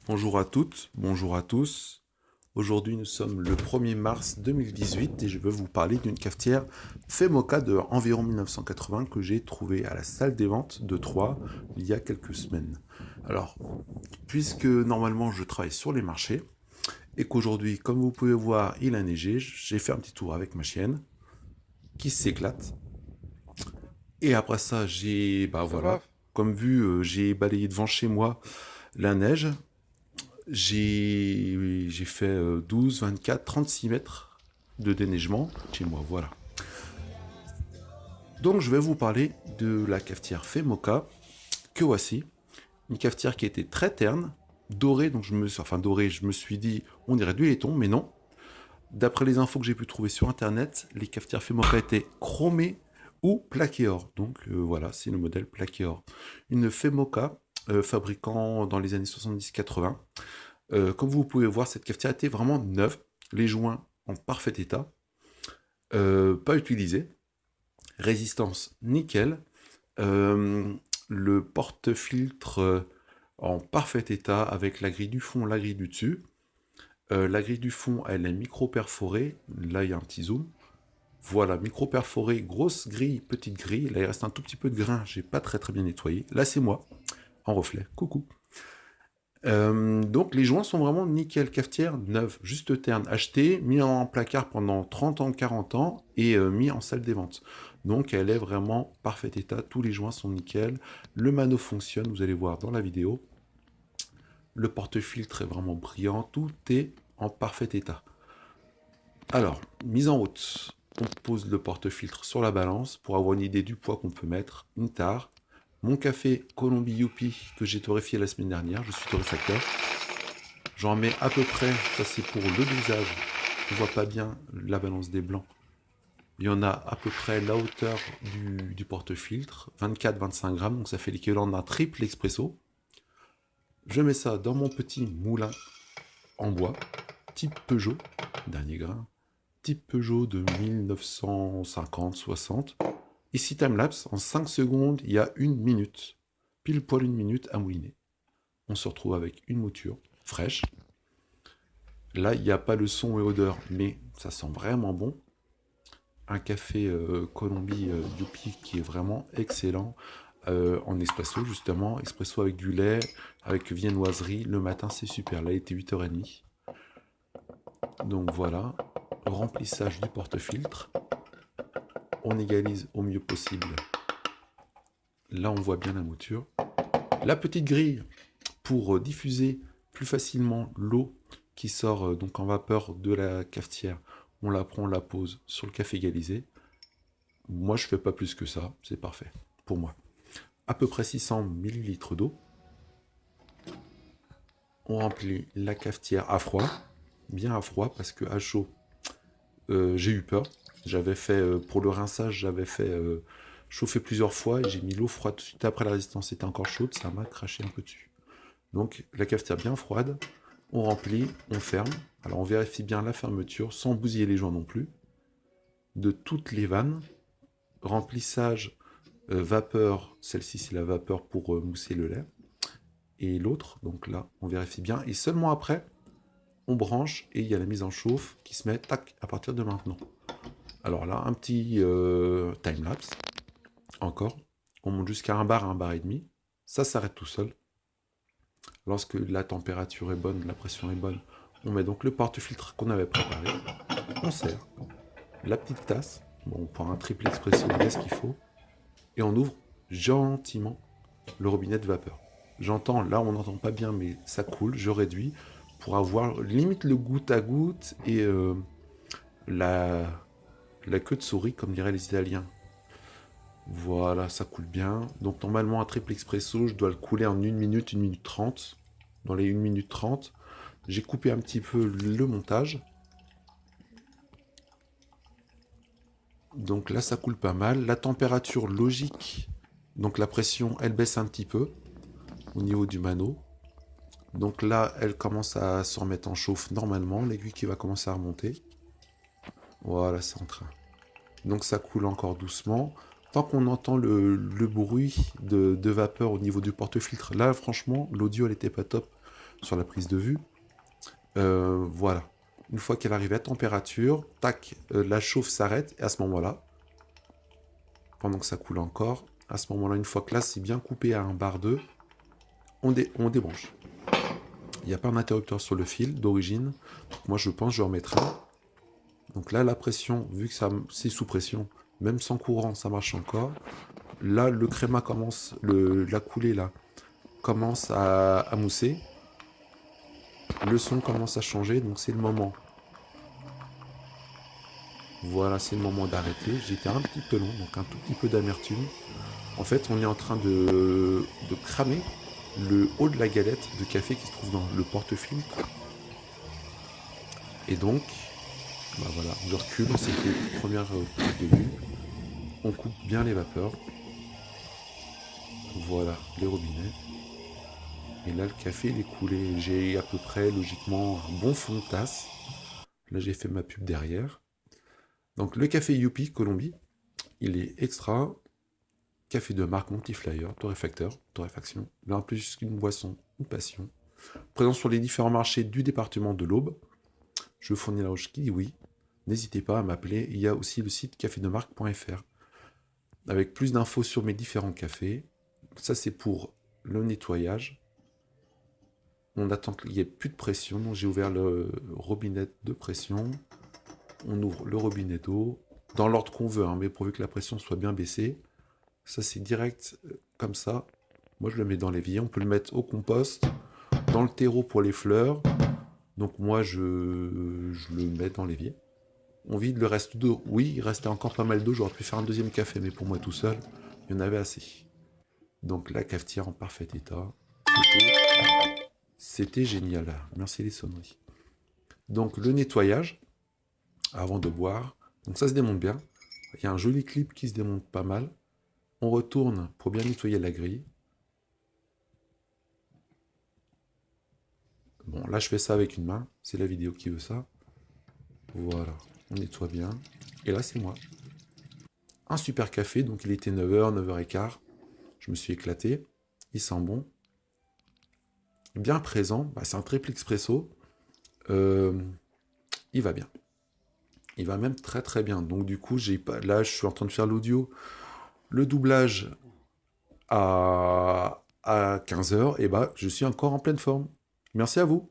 Bonjour à toutes, bonjour à tous. Aujourd'hui, nous sommes le 1er mars 2018 et je veux vous parler d'une cafetière Femoca de environ 1980 que j'ai trouvée à la salle des ventes de Troyes il y a quelques semaines. Alors, puisque normalement je travaille sur les marchés et qu'aujourd'hui, comme vous pouvez voir, il a neigé, j'ai fait un petit tour avec ma chienne qui s'éclate. Et après ça, Ça voilà, va? comme vu, j'ai balayé devant chez moi la neige. J'ai fait 12, 24, 36 mètres de déneigement chez moi, voilà. Donc je vais vous parler de la cafetière Femoca que voici. Une cafetière qui était très terne, dorée, donc je me suis dit on dirait du laiton, mais non. D'après les infos que j'ai pu trouver sur internet, les cafetières Femoca étaient chromées ou plaquées or. Donc voilà, c'est le modèle plaqué or. Une Femoca fabriquant dans les années 70-80. Comme vous pouvez voir, cette cafetière était vraiment neuve, les joints en parfait état, pas utilisés, résistance nickel, euh, le porte-filtre en parfait état avec la grille du fond, la grille du dessus. La grille du fond, elle est micro-perforée, là il y a un petit zoom. Voilà, micro-perforée, grosse grille, petite grille, là il reste un tout petit peu de grain, j'ai pas très bien nettoyé. Là c'est moi, en reflet, coucou. Donc les joints sont vraiment nickel, cafetière neuve, juste terne, acheté, mis en placard pendant 30 ans, 40 ans et mis en salle des ventes. Donc elle est vraiment parfait état, tous les joints sont nickel, le mano fonctionne, vous allez voir dans la vidéo. Le porte-filtre est vraiment brillant, tout est en parfait état. Alors, mise en route, on pose le porte-filtre sur la balance pour avoir une idée du poids qu'on peut mettre, une tare. Mon café Colombie Youpi que j'ai torréfié la semaine dernière, je suis torréfacteur. J'en mets à peu près, ça c'est pour le dosage, on voit pas bien la balance des blancs. Il y en a à peu près la hauteur du porte-filtre, 24-25 grammes, donc ça fait l'équivalent d'un triple expresso. Je mets ça dans mon petit moulin en bois, type Peugeot, dernier grain, type Peugeot de 1950-60. Ici timelapse, en 5 secondes, il y a 1 minute, pile poil 1 minute à mouliner. On se retrouve avec une mouture fraîche. Là, il n'y a pas le son et odeur, mais ça sent vraiment bon. Un café Colombie Youpi qui est vraiment excellent en espresso, justement. Espresso avec du lait, avec viennoiserie. Le matin, c'est super. Là, il était 8h30. Donc voilà, remplissage du porte-filtre. On égalise au mieux possible. Là, on voit bien la mouture. La petite grille pour diffuser plus facilement l'eau qui sort donc en vapeur de la cafetière. On la prend, on la pose sur le café égalisé. Moi, je fais pas plus que ça, c'est parfait pour moi. À peu près 600 millilitres d'eau. On remplit la cafetière à froid, bien à froid, parce que à chaud, j'ai eu peur. J'avais fait, pour le rinçage, j'avais fait chauffer plusieurs fois et j'ai mis l'eau froide tout de suite après, la résistance était encore chaude, ça m'a craché un peu dessus. Donc la cafetière bien froide, on remplit, on ferme. Alors on vérifie bien la fermeture sans bousiller les joints non plus. De toutes les vannes, remplissage vapeur, celle-ci c'est la vapeur pour mousser le lait. Et l'autre, donc là, on vérifie bien. Et seulement après, on branche et il y a la mise en chauffe qui se met tac à partir de maintenant. Alors là, un petit time-lapse, encore. On monte jusqu'à 1 bar et demi. Ça s'arrête tout seul. Lorsque la température est bonne, la pression est bonne, on met donc le porte-filtre qu'on avait préparé. On sert la petite tasse. Bon, on prend un triple expresso, on met ce qu'il faut. Et on ouvre gentiment le robinet de vapeur. J'entends, là on n'entend pas bien, mais ça coule, je réduis pour avoir limite le goutte à goutte et la, la queue de souris, comme diraient les Italiens. Voilà, ça coule bien. Donc normalement, un triple expresso, je dois le couler en 1 minute, 1 minute 30. Dans les 1 minute 30, j'ai coupé un petit peu le montage. Donc là, ça coule pas mal. La température logique, donc la pression, elle baisse un petit peu au niveau du mano. Donc là, elle commence à se remettre en chauffe normalement. L'aiguille qui va commencer à remonter. Voilà, c'est en train. Donc ça coule encore doucement. Tant qu'on entend le bruit de vapeur au niveau du porte-filtre, là franchement, l'audio elle était pas top. sur la prise de vue. Voilà. Une fois qu'elle arrive à température, tac, la chauffe s'arrête, et à ce moment-là, pendant que ça coule encore, à ce moment-là, une fois que là c'est bien coupé à 1/2 bar, on débranche. Il n'y a pas un interrupteur sur le fil d'origine, donc moi je pense que je remettrai. Donc là, la pression, vu que c'est sous pression, même sans courant, ça marche encore. Là, le créma commence, la coulée là, commence à mousser. Le son commence à changer, donc c'est le moment. Voilà, c'est le moment d'arrêter. J'étais un petit peu long, donc un tout petit peu d'amertume. En fait, on est en train de cramer le haut de la galette de café qui se trouve dans le porte-filtre. Et donc, bah voilà, je recule, c'était la première prise de vue. On coupe bien les vapeurs. Voilà, les robinets. Et là, le café, il est coulé. J'ai à peu près, logiquement, un bon fond de tasse. Là, j'ai fait ma pub derrière. Donc, le café Youpi, Colombie, il est extra. Café de marque Multiflyer, torréfaction. Bien plus qu'une boisson, une passion. Présent sur les différents marchés du département de l'Aube. Je fournis la roche qui dit oui. N'hésitez pas à m'appeler. Il y a aussi le site cafedemarque.fr avec plus d'infos sur mes différents cafés. Ça, c'est pour le nettoyage. On attend qu'il n'y ait plus de pression. Donc, j'ai ouvert le robinet de pression. On ouvre le robinet d'eau. Dans l'ordre qu'on veut, hein, mais pourvu que la pression soit bien baissée. Ça, c'est direct comme ça. Moi, je le mets dans l'évier. On peut le mettre au compost, dans le terreau pour les fleurs. Donc, moi, je le mets dans l'évier. On vide le reste d'eau. Oui, il restait encore pas mal d'eau. J'aurais pu faire un deuxième café, mais pour moi tout seul, il y en avait assez. Donc, la cafetière en parfait état. C'était génial. Merci les sonneries. Donc, le nettoyage avant de boire. Donc, ça se démonte bien. Il y a un joli clip qui se démonte pas mal. On retourne pour bien nettoyer la grille. Bon, là, je fais ça avec une main. C'est la vidéo qui veut ça. Voilà, on nettoie bien. Et là, c'est moi. Un super café, donc il était 9h, 9h15. Je me suis éclaté. Il sent bon. Bien présent. Bah, c'est un triple expresso. Il va bien. Il va même très très bien. Donc du coup, là, je suis en train de faire l'audio. Le doublage à 15h. Et bah, je suis encore en pleine forme. Merci à vous.